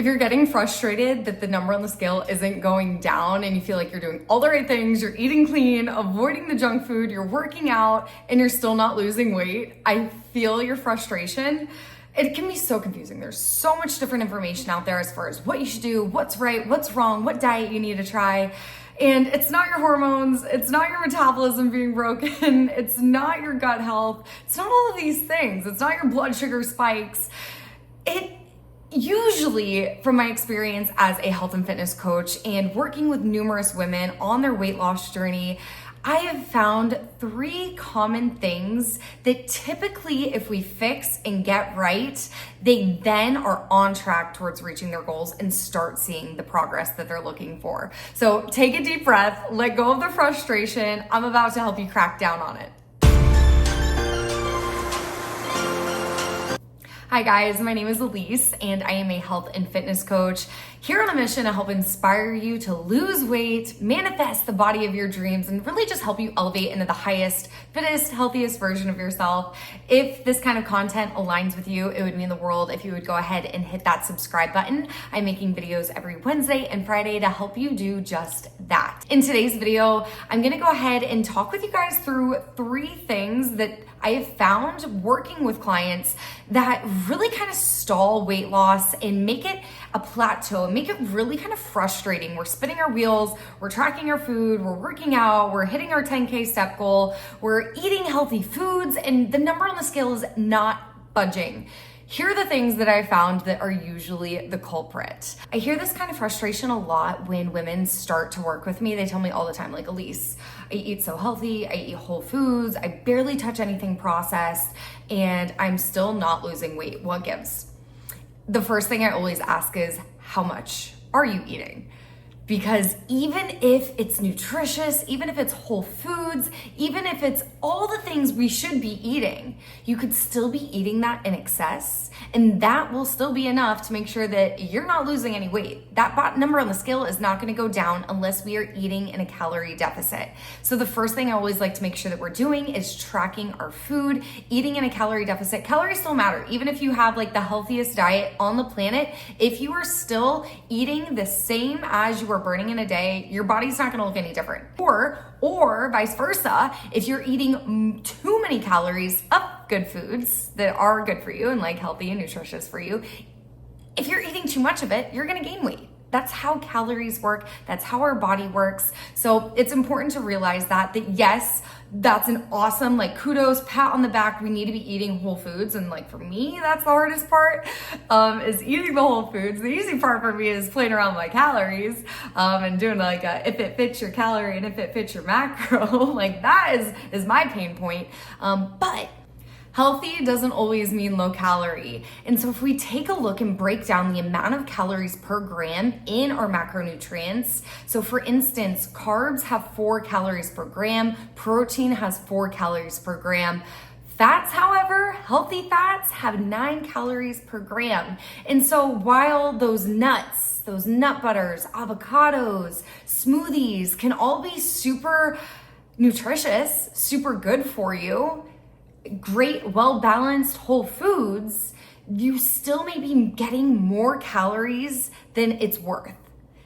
If you're getting frustrated that the number on the scale isn't going down and you feel like you're doing all the right things, you're eating clean, avoiding the junk food, you're working out, and you're still not losing weight, I feel your frustration. It can be so confusing. There's so much different information out there as far as what you should do, what's right, what's wrong, what diet you need to try. And it's not your hormones, it's not your metabolism being broken, it's not your gut health, it's not all of these things, it's not your blood sugar spikes. Usually, from my experience as a health and fitness coach and working with numerous women on their weight loss journey, I have found 3 common things that typically, if we fix and get right, they then are on track towards reaching their goals and start seeing the progress that they're looking for. So take a deep breath, let go of the frustration. I'm about to help you crack down on it. Hi guys, my name is Elise and I am a health and fitness coach here on a mission to help inspire you to lose weight, manifest the body of your dreams, and really just help you elevate into the highest, fittest, healthiest version of yourself. If this kind of content aligns with you, it would mean the world if you would go ahead and hit that subscribe button. I'm making videos every Wednesday and Friday to help you do just that. In today's video, I'm gonna go ahead and talk with you guys through 3 things that I have found working with clients that really kind of stall weight loss and make it a plateau, make it really kind of frustrating. We're spinning our wheels, we're tracking our food, we're working out, we're hitting our 10K step goal, we're eating healthy foods, and the number on the scale is not budging. Here are the things that I found that are usually the culprit. I hear this kind of frustration a lot when women start to work with me. They tell me all the time, like, Elise, I eat so healthy, I eat whole foods, I barely touch anything processed, and I'm still not losing weight. What gives? The first thing I always ask is, how much are you eating? Because even if it's nutritious, even if it's whole foods, even if it's all the things we should be eating, you could still be eating that in excess, and that will still be enough to make sure that you're not losing any weight. That number on the scale is not gonna go down unless we are eating in a calorie deficit. So the first thing I always like to make sure that we're doing is tracking our food, eating in a calorie deficit. Calories still matter. Even if you have like the healthiest diet on the planet, if you are still eating the same as you are burning in a day, your body's not gonna look any different. Or vice versa, if you're eating too many calories of good foods that are good for you and like healthy and nutritious for you, if you're eating too much of it, you're gonna gain weight. That's how calories work. That's how our body works. So it's important to realize that yes, that's an awesome, like, kudos, pat on the back. We need to be eating whole foods. And like, for me, that's the hardest part, is eating the whole foods. The easy part for me is playing around with my calories, and doing like if it fits your calorie and if it fits your macro. Like, that is my pain point. But healthy doesn't always mean low calorie. And so if we take a look and break down the amount of calories per gram in our macronutrients, so for instance, carbs have 4 calories per gram, protein has 4 calories per gram. Fats, however, healthy fats have 9 calories per gram. And so while those nuts, those nut butters, avocados, smoothies can all be super nutritious, super good for you, great, well-balanced whole foods, you still may be getting more calories than it's worth.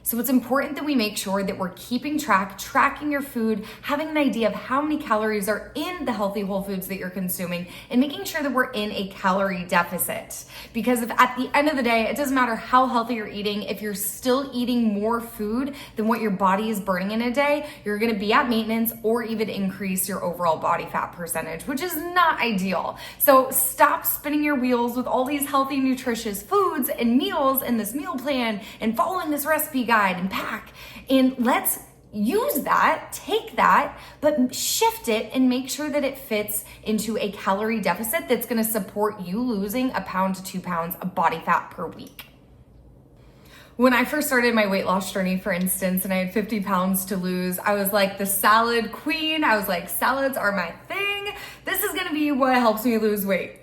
So it's important that we make sure that we're keeping tracking your food, having an idea of how many calories are in the healthy whole foods that you're consuming, and making sure that we're in a calorie deficit. Because if at the end of the day, it doesn't matter how healthy you're eating, if you're still eating more food than what your body is burning in a day, you're gonna be at maintenance or even increase your overall body fat percentage, which is not ideal. So stop spinning your wheels with all these healthy, nutritious foods and meals and this meal plan and following this recipe guide and pack, and let's use that, take that, but shift it and make sure that it fits into a calorie deficit that's going to support you losing 1 pound to 2 pounds of body fat per week. When I first started my weight loss journey, for instance, and I had 50 pounds to lose, I was like the salad queen. I was like, salads are my thing. This is going to be what helps me lose weight.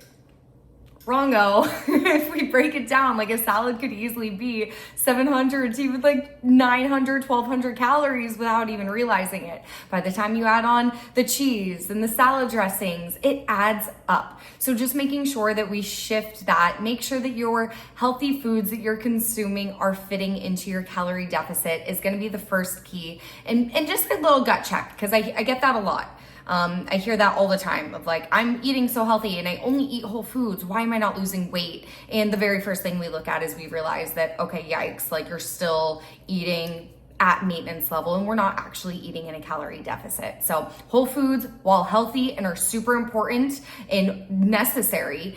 Wrongo. If we break it down, like a salad could easily be 700 to even like 900, 1200 calories without even realizing it. By the time you add on the cheese and the salad dressings, it adds up. So just making sure that we shift that, make sure that your healthy foods that you're consuming are fitting into your calorie deficit is going to be the first key. And just a little gut check, because I get that a lot. I hear that all the time of like, I'm eating so healthy and I only eat whole foods. Why am I not losing weight? And the very first thing we look at is we realize that, okay, yikes, like you're still eating at maintenance level and we're not actually eating in a calorie deficit. So whole foods, while healthy and are super important and necessary,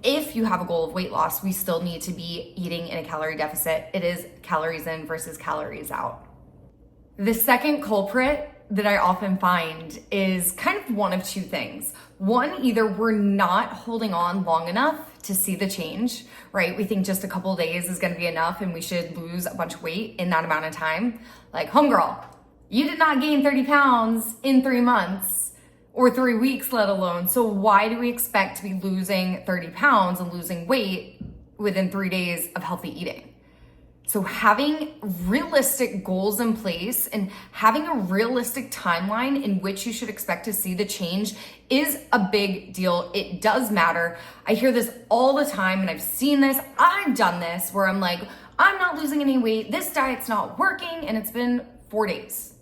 if you have a goal of weight loss, we still need to be eating in a calorie deficit. It is calories in versus calories out. The second culprit that I often find is kind of one of two things. One, either we're not holding on long enough to see the change, right? We think just a couple of days is gonna be enough and we should lose a bunch of weight in that amount of time. Like, homegirl, you did not gain 30 pounds in 3 months or 3 weeks, let alone. So why do we expect to be losing 30 pounds and losing weight within 3 days of healthy eating? So having realistic goals in place and having a realistic timeline in which you should expect to see the change is a big deal. It does matter. I hear this all the time and I've seen this, I've done this where I'm like, I'm not losing any weight, this diet's not working, and it's been 4 days.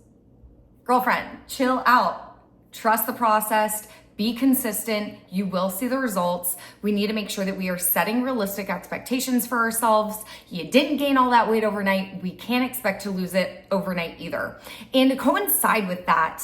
Girlfriend, chill out. Trust the process. Be consistent. You will see the results. We need to make sure that we are setting realistic expectations for ourselves. You didn't gain all that weight overnight. We can't expect to lose it overnight either. And to coincide with that,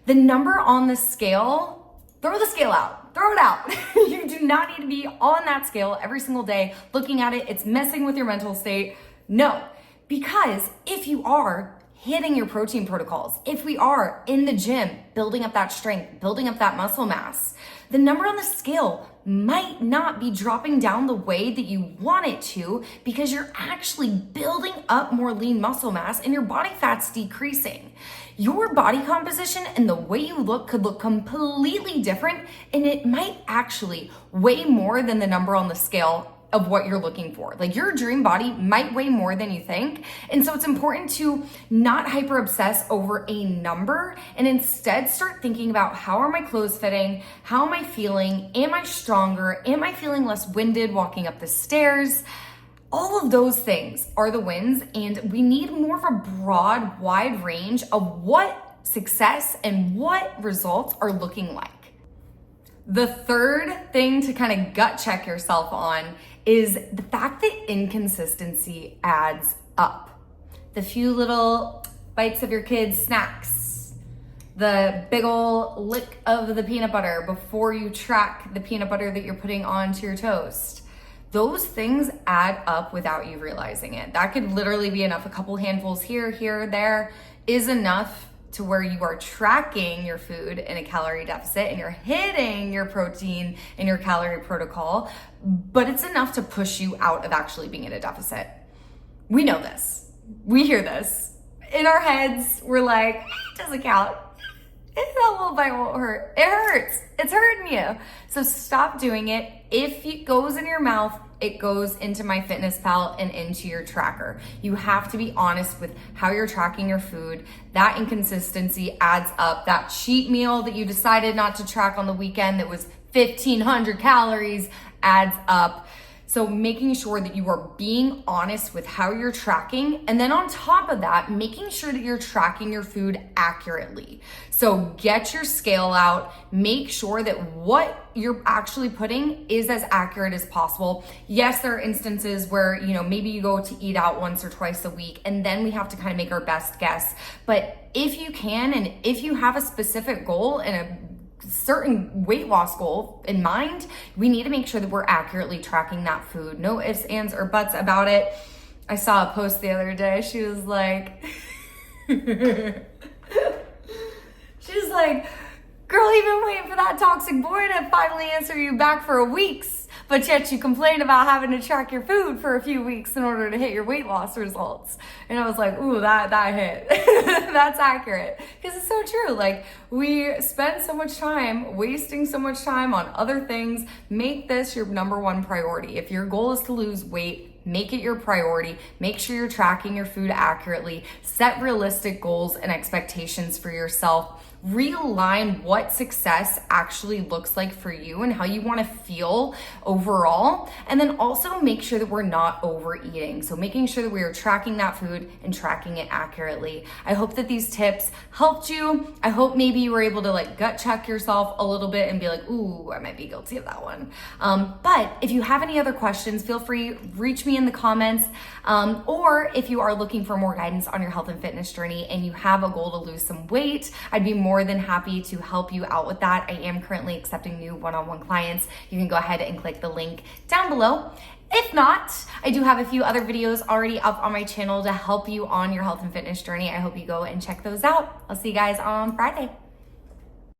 the number on the scale, throw the scale out. Throw it out. You do not need to be on that scale every single day looking at it. It's messing with your mental state. No, because if you are hitting your protein protocols, if we are in the gym, building up that strength, building up that muscle mass, the number on the scale might not be dropping down the way that you want it to because you're actually building up more lean muscle mass and your body fat's decreasing. Your body composition and the way you look could look completely different, and it might actually weigh more than the number on the scale of what you're looking for. Like, your dream body might weigh more than you think. And so it's important to not hyper obsess over a number and instead start thinking about, how are my clothes fitting? How am I feeling? Am I stronger? Am I feeling less winded walking up the stairs? All of those things are the wins, and we need more of a broad, wide range of what success and what results are looking like. The third thing to kind of gut check yourself on is the fact that inconsistency adds up. The few little bites of your kids' snacks, the big ol' lick of the peanut butter before you track the peanut butter that you're putting onto your toast. Those things add up without you realizing it. That could literally be enough. A couple handfuls here, there is enough to where you are tracking your food in a calorie deficit and you're hitting your protein and your calorie protocol, but it's enough to push you out of actually being in a deficit. We know this. We hear this. In our heads, we're like, it doesn't count. That little bite won't hurt. It hurts. It's hurting you. So stop doing it. If it goes in your mouth, it goes into MyFitnessPal and into your tracker. You have to be honest with how you're tracking your food. That inconsistency adds up. That cheat meal that you decided not to track on the weekend that was 1,500 calories adds up. So making sure that you are being honest with how you're tracking, and then on top of that, making sure that you're tracking your food accurately. So get your scale out, make sure that what you're actually putting is as accurate as possible. Yes, there are instances where, maybe you go to eat out once or twice a week, and then we have to kind of make our best guess. But if you can, and if you have a specific goal and a certain weight loss goal in mind, we need to make sure that we're accurately tracking that food. No ifs, ands, or buts about it. I saw a post the other day. She was like, girl, you've been waiting for that toxic boy to finally answer you back for weeks. but yet you complain about having to track your food for a few weeks in order to hit your weight loss results. And I was like, ooh, that hit. That's accurate. Because it's so true. Like, we spend so much time wasting so much time on other things. Make this your number one priority. If your goal is to lose weight, make it your priority. Make sure you're tracking your food accurately. Set realistic goals and expectations for yourself. Realign what success actually looks like for you and how you want to feel overall. And then also make sure that we're not overeating. So making sure that we are tracking that food and tracking it accurately. I hope that these tips helped you. I hope maybe you were able to like gut check yourself a little bit and be like, ooh, I might be guilty of that one. But if you have any other questions, feel free, reach me in the comments. Or if you are looking for more guidance on your health and fitness journey and you have a goal to lose some weight, I'd be more than happy to help you out with that. I am currently accepting new one-on-one clients. You can go ahead and click the link down below. If not, I do have a few other videos already up on my channel to help you on your health and fitness journey. I hope you go and check those out. I'll see you guys on Friday.